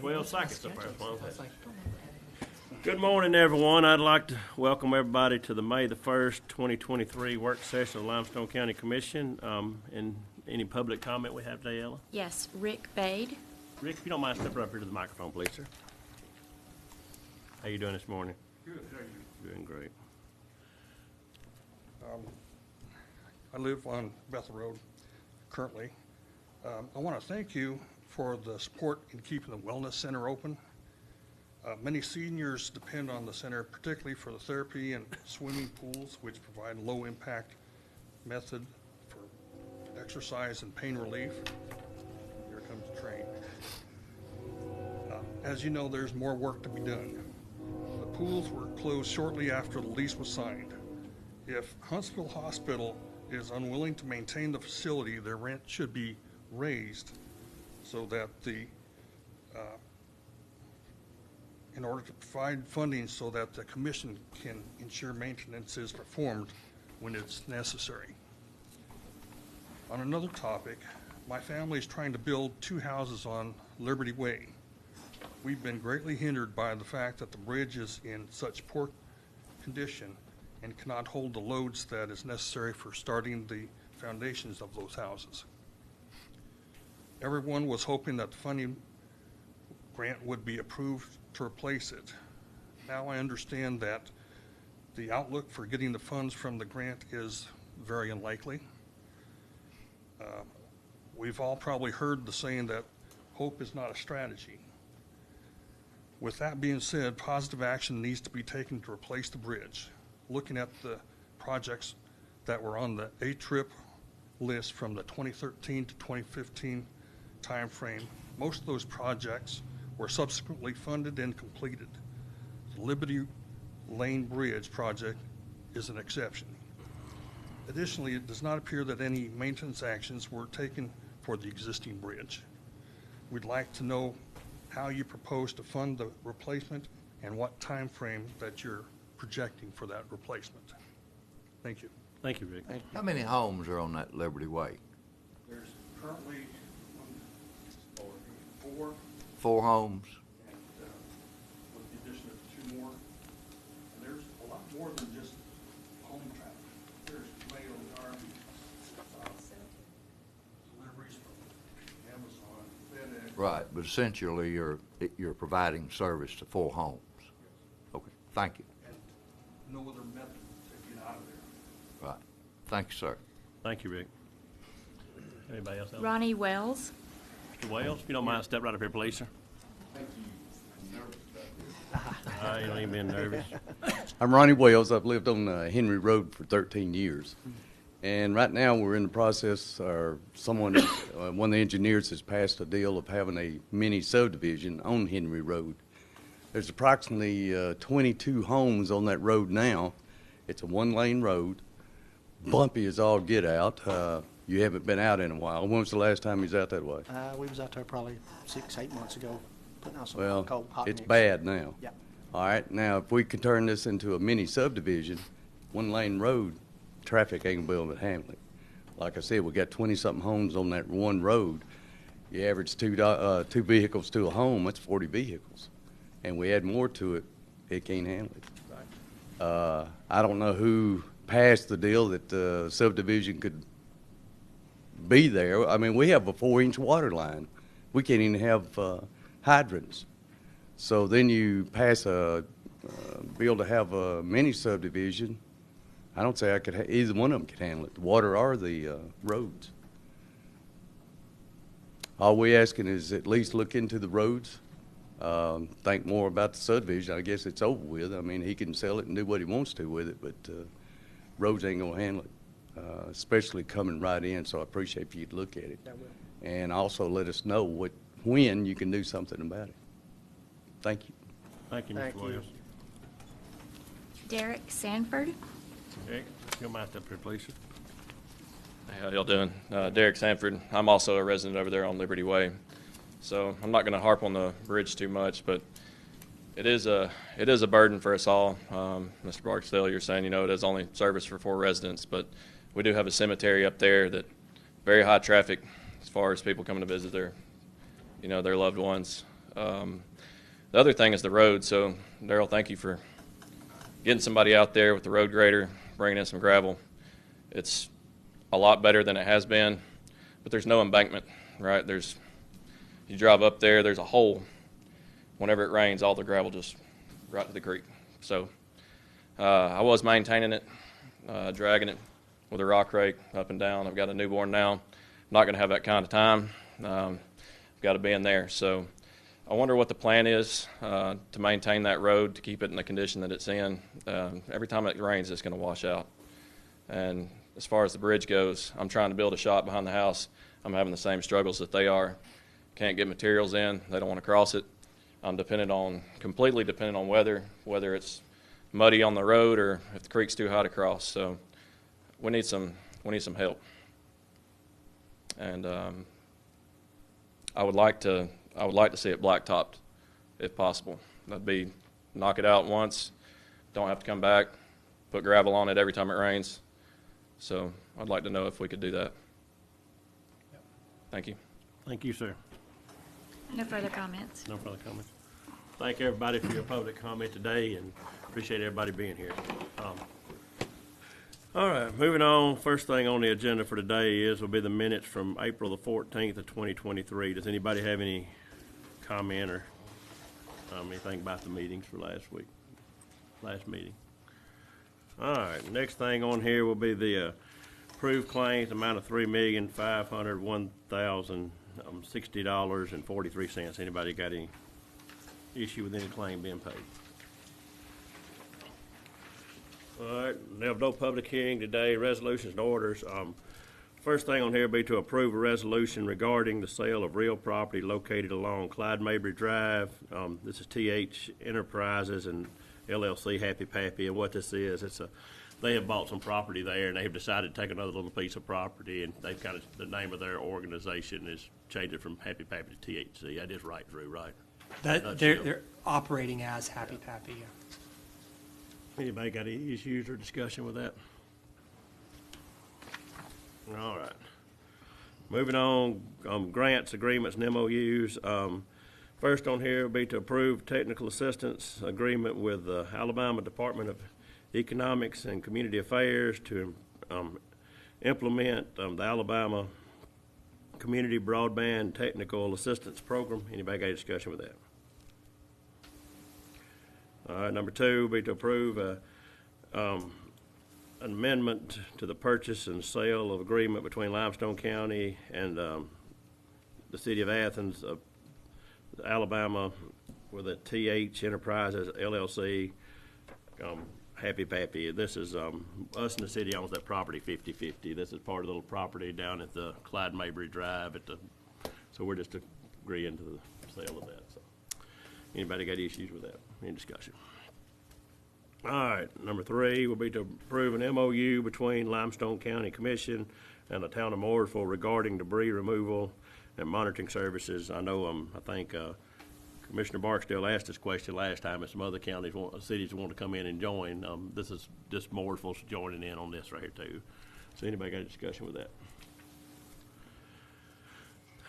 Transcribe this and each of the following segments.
Judge Wells seconds the first one. Good morning, everyone. I'd like to welcome everybody to the May the 1st, 2023 work session of the Limestone County Commission. And any public comment we have today, Ella? Yes, Rick Bade. Rick, if you don't mind stepping up here to the microphone, please, sir. How you doing this morning? Good. How are you? Doing great. I live on Bethel Road currently. I want to thank you for the support in keeping the Wellness Center open. Many seniors depend on the center, particularly for the therapy and swimming pools, which provide a low-impact method for exercise and pain relief. Here comes the train. As you know, there's more work to be done. The pools were closed shortly after the lease was signed. If Huntsville Hospital is unwilling to maintain the facility, their rent should be raised so that in order to provide funding so that the commission can ensure maintenance is performed when it's necessary. On another topic, my family is trying to build 2 houses on Liberty Way. We've been greatly hindered by the fact that the bridge is in such poor condition and cannot hold the loads that is necessary for starting the foundations of those houses. Everyone was hoping that the funding grant would be approved to replace it. Now I understand that the outlook for getting the funds from the grant is very unlikely. We've all probably heard the saying that hope is not a strategy. With that being said, positive action needs to be taken to replace the bridge. Looking at the projects that were on the A-TRIP list from the 2013 to 2015 timeframe, most of those projects were subsequently funded and completed. The Liberty Lane Bridge project is an exception. Additionally, it does not appear that any maintenance actions were taken for the existing bridge. We'd like to know how you propose to fund the replacement and what time frame that you're projecting for that replacement. Thank you. Thank you, Rick. How many homes are on that Liberty Way? There's currently 4, 4 homes? and with the addition of 2 more. And there's a lot more than just home traffic. There's mail, RV, deliveries from Amazon, FedEx. Right, but essentially you're providing service to 4 homes. Okay, thank you. And no other method to get out of there. Right, thank you, sir. Thank you, Rick. Anybody else? Ella? Ronnie Wells. Mr. Wells, if you don't mind, step right up here, please, sir. Thank you. I'm nervous about this. You don't even be nervous. I'm Ronnie Wells. I've lived on Henry Road for 13 years. And right now we're in the process, or someone, one of the engineers has passed a deal of having a mini subdivision on Henry Road. There's approximately 22 homes on that road now. It's a 1-lane road. Bumpy as all get out. You haven't been out in a while. When was the last time you was out that way? We was out there probably 6-8 months ago, putting out some Well, cold hot it's mix. bad now. Yeah. All right, now if we could turn this into a mini subdivision, 1-lane road, traffic ain't gonna be able to handle it. Like I said, we got 20-something homes on that one road. You average 2 vehicles to a home, that's 40 vehicles. And we add more to it, it can't handle it. Right. I don't know who passed the deal that the subdivision could be there. I mean, we have a 4-inch water line. We can't even have hydrants. So then you pass a bill to have a mini subdivision. I don't say either one of them could handle it, the water or the roads. All we asking is at least look into the roads, think more about the subdivision. I guess it's over with. I mean, he can sell it and do what he wants to with it, but roads ain't gonna handle it, especially coming right in, so I appreciate if you'd look at it. I will. And also let us know when you can do something about it. Thank you. Thank you, Mr. Thank you. Wells. Derek Sanford. Rick, if you don't mind, step up here, please, sir. Hey, how y'all doing? Derek Sanford. I'm also a resident over there on Liberty Way. So I'm not going to harp on the bridge too much, but it is a burden for us all. Mr. Barksdale, you're saying, it has only service for 4 residents, but we do have a cemetery up there that very high traffic as far as people coming to visit their loved ones. The other thing is the road. So, Daryl, thank you for getting somebody out there with the road grader, bringing in some gravel. It's a lot better than it has been, but there's no embankment, right? You drive up there, there's a hole. Whenever it rains, all the gravel just right to the creek. So I was maintaining it, dragging it with a rock rake up and down. I've got a newborn now. I'm not going to have that kind of time. I've got to be in there. So I wonder what the plan is to maintain that road, to keep it in the condition that it's in. Every time it rains, it's going to wash out. And as far as the bridge goes, I'm trying to build a shop behind the house. I'm having the same struggles that they are. Can't get materials in. They don't want to cross it. I'm completely dependent on weather, whether it's muddy on the road or if the creek's too high to cross. So we need some help. And I would like to see it blacktopped if possible. That'd be knock it out once, don't have to come back, put gravel on it every time it rains. So I'd like to know if we could do that. Thank you. Thank you, sir. No further comments. No further comments. Thank everybody for your public comment today, and appreciate everybody being here. All right, moving on. First thing on the agenda for today will be the minutes from April the 14th of 2023. Does anybody have any comment or anything about the meetings for last meeting? All right, next thing on here will be the approved claims, amount of $3,501,060.43. Anybody got any issue with any claim being paid? All right, we have no public hearing today. Resolutions and orders. First thing on here will be to approve a resolution regarding the sale of real property located along Clyde Mabry Drive. This is TH Enterprises and LLC Happy Pappy, and what this is, they have bought some property there, and they've decided to take another little piece of property, and they've the name of their organization is changed it from Happy Pappy to THC. That is right, Drew, right? They're operating as Happy Pappy. Yeah. Anybody got any issues or discussion with that? All right. Moving on, grants, agreements, and MOUs. First on here will be to approve technical assistance agreement with the Alabama Department of Economics and Community Affairs to implement the Alabama Community Broadband Technical Assistance Program. Anybody got a discussion with that? All right, number two will be to approve an amendment to the purchase and sale of agreement between Limestone County and the City of Athens, Alabama, with a TH Enterprises LLC, Happy Pappy. This is us and the city owns that property 50-50. This is part of the little property down at the Clyde Mabry Drive so we're just agreeing to the sale of that. So, anybody got issues with that? Any discussion? All right, number three will be to approve an MOU between Limestone County Commission and the town of Mooresville regarding debris removal and monitoring services. I know, I think Commissioner Barksdale asked this question last time, and some other cities want to come in and join. This is just Mooresville's joining in on this right here too. So anybody got a discussion with that?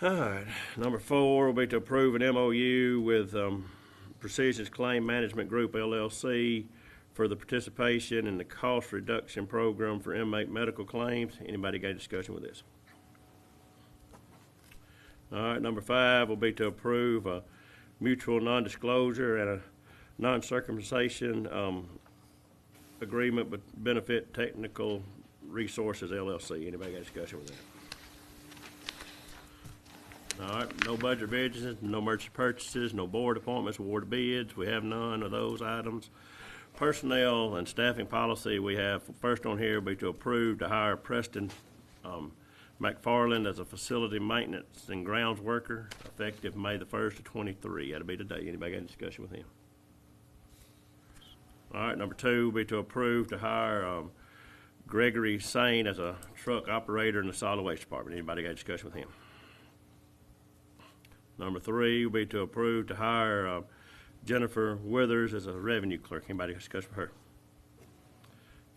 All right, number four will be to approve an MOU with Precision's Claim Management Group, LLC, for the participation in the cost reduction program for inmate medical claims. Anybody got a discussion with this? All right, number five will be to approve a mutual non-disclosure and a non-circumcision agreement with Benefit Technical Resources, LLC. Anybody got a discussion with that? All right, no budget revisions, no emergency purchases, no board appointments, award of bids. We have none of those items. Personnel and staffing policy, we have first on here will be to approve to hire Preston McFarland as a facility maintenance and grounds worker effective May the 1st of 23. That'll be today. Anybody got any discussion with him? All right, number two will be to approve to hire Gregory Sain as a truck operator in the solid waste department. Anybody got a discussion with him? Number three will be to approve to hire Jennifer Withers as a revenue clerk. Anybody discuss with her?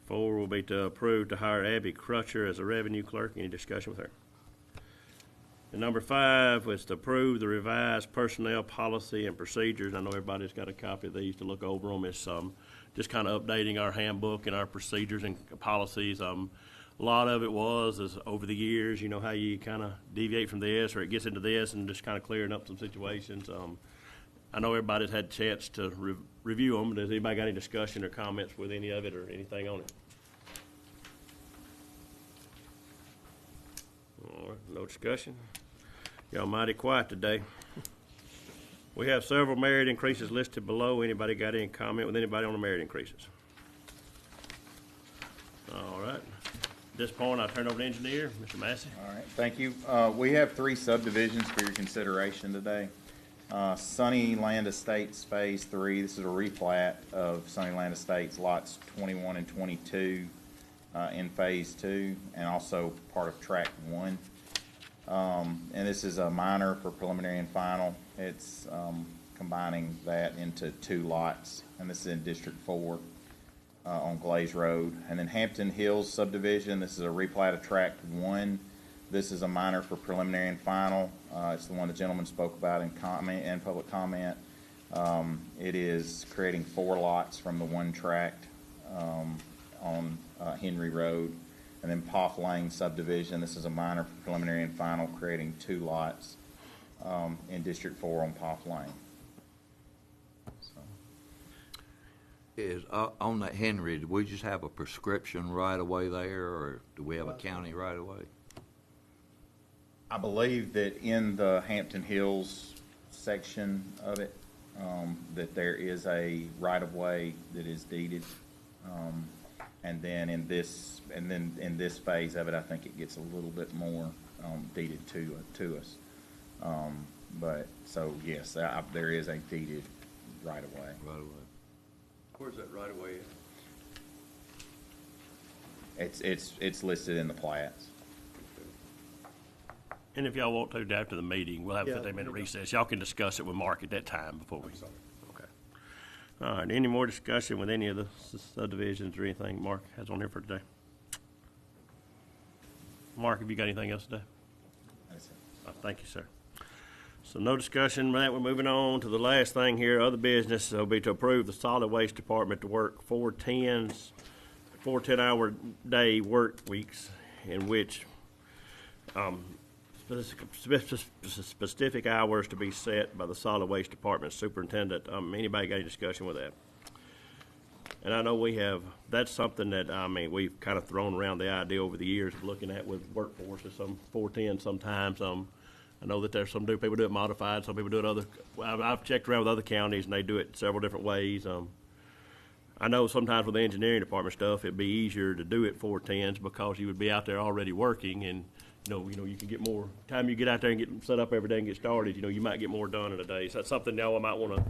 Four will be to approve to hire Abby Crutcher as a revenue clerk. Any discussion with her? And number 5 was to approve the revised personnel policy and procedures. I know everybody's got a copy of these to look over them. It's just kind of updating our handbook and our procedures and policies. A lot of it is over the years, you know, how you kind of deviate from this or it gets into this and just kind of clearing up some situations. I know everybody's had a chance to review them. Does anybody got any discussion or comments with any of it or anything on it? All right, no discussion. Y'all mighty quiet today. We have several merit increases listed below. Anybody got any comment with anybody on the merit increases? All right. At this point, I'll turn over to engineer, Mr. Massey. All right, thank you. We have 3 subdivisions for your consideration today. Sunnyland Estates Phase 3, this is a replat of Sunnyland Estates lots 21 and 22 in Phase 2, and also part of Tract 1. And this is a minor for preliminary and final. It's combining that into 2 lots, and this is in District 4 on Glaze Road. And then Hampton Hills subdivision, this is a replat of Tract 1. This is a minor for preliminary and final. It's the one the gentleman spoke about in comment and public comment. It is creating 4 lots from the 1 tract on Henry Road. And then Poff Lane subdivision, this is a minor for preliminary and final, creating 2 lots in District 4 on Poff Lane. So, Is, on that Henry, do we just have a prescription right away there, or do we have a county right away? I believe that in the Hampton Hills section of it, that there is a right-of-way that is deeded. And then in this phase of it, I think it gets a little bit more deeded to us. But so yes, there is a deeded right-of-way. Right away. Where's that right away at? It's listed in the plats. And if y'all want to, after the meeting, we'll have a 15-minute recess. Y'all can discuss it with Mark at that time before we. Okay. All right, any more discussion with any of the subdivisions or anything Mark has on here for today? Mark, have you got anything else today? That's it. Thank you, sir. So no discussion, Matt. We're moving on to the last thing here. Other business will be to approve the solid waste department to work 4 10-hour day work weeks in which specific hours to be set by the solid waste department superintendent. Anybody got any discussion with that? And I know that's something that, we've kind of thrown around the idea over the years of looking at with workforce, some 410 sometimes. I know that there's some people do it modified, some people do it I've checked around with other counties and they do it several different ways. I know sometimes with the engineering department stuff, it'd be easier to do it 410s because you would be out there already working, and you can get more time you get out there and get set up every day and get started. You might get more done in a day. So that's something y'all might want to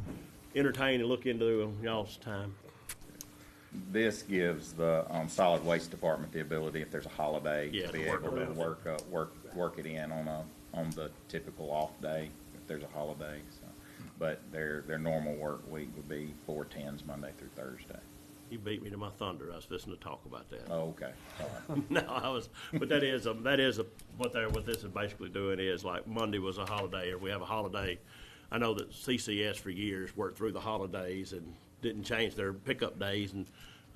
entertain and look into y'all's time. This gives the solid waste department the ability, if there's a holiday, Yeah, to be to work able to around work it in on the typical off day if there's a holiday. So, but their normal work week would be 4 10s Monday through Thursday. You beat me to my thunder. I was fixing to talk about that. Oh, okay. All right. No, but what this is basically doing is like Monday was a holiday, or we have a holiday. I know that CCS for years worked through the holidays and didn't change their pickup days, and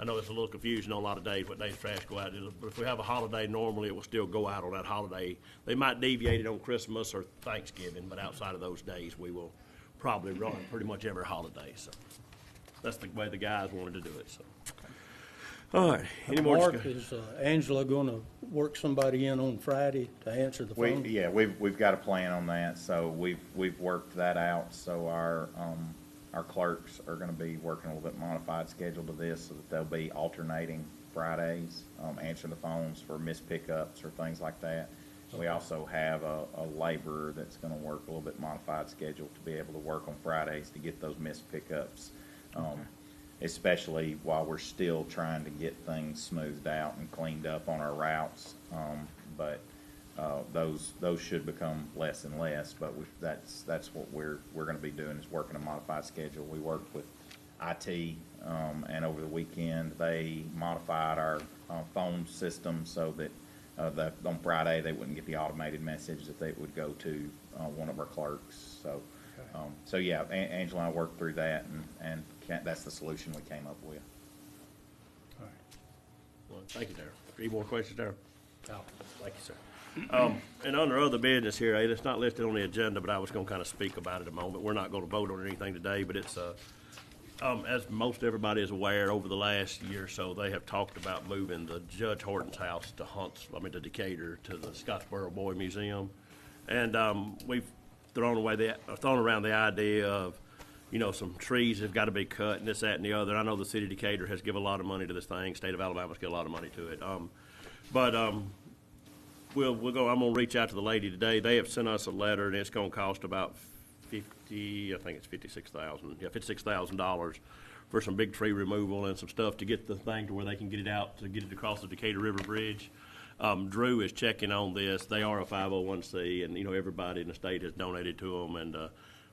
I know there's a little confusion on a lot of days, what days trash go out. But if we have a holiday, normally it will still go out on that holiday. They might deviate it on Christmas or Thanksgiving, but outside of those days, we will probably run pretty much every holiday. So that's the way the guys wanted to do it. So, all right. Any more Mark, discussion? is Angela going to work somebody in on Friday to answer the phone? We've got a plan on that, so we've worked that out. So our clerks are going to be working a little bit modified schedule to this, so that they'll be alternating Fridays, answering the phones for missed pickups or things like that. We also have a laborer that's going to work a little bit modified schedule to be able to work on Fridays to get those missed pickups, especially while we're still trying to get things smoothed out and cleaned up on our routes. But those should become less and less. But that's what we're going to be doing, is working a modified schedule. We worked with IT, and over the weekend they modified our phone system so that that on Friday, they wouldn't get the automated message that they would go to one of our clerks. So yeah, Angela and I worked through that, and that's the solution we came up with. Well, thank you, Darryl. Any more questions, Darryl? No. Thank you, sir. And under other business here, it's not listed on the agenda, but I was gonna kind of speak about it a moment. We're not gonna vote on anything today, but it's, as most everybody is aware, over the last year or so, they have talked about moving the Judge Horton's house to Decatur, to the Scottsboro Boy Museum. And, we've thrown around the idea of, you know, some trees have got to be cut and this, that, and the other. I know the city of Decatur has given a lot of money to this thing. State of Alabama's given a lot of money to it. We'll go. I'm gonna reach out to the lady today. They have sent us a letter, and it's gonna cost about $56,000 for some big tree removal and some stuff to get the thing to where they can get it out, to get it across the Decatur River Bridge. Drew is checking on this. They are a 501c, and, you know, everybody in the state has donated to them, and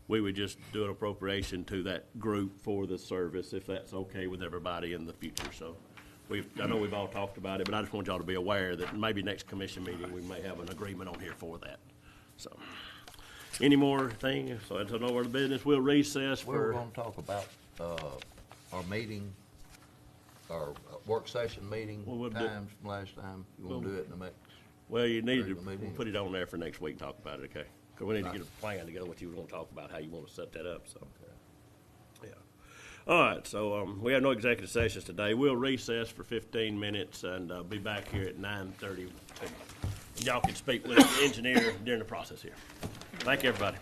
we would just do an appropriation to that group for the service, if that's okay with everybody in the future. So I know we've all talked about it, but I just want y'all to be aware that maybe next commission meeting, we may have an agreement on here for that. So, any more things? So until no other business, we'll recess We were for, gonna talk about, our meeting, our work session meeting Well, we'll do- times from last time. You wanna do it in the next? well, you need to, Regular meeting. we'll put it on there for next week and talk about it, okay? Because we need to get a plan together, what you want to talk about, how you want to set that up, so. Yeah. All right, so we have no executive sessions today. We'll recess for 15 minutes and be back here at 9:32. Y'all can speak with the engineer during the process here. Thank you, everybody.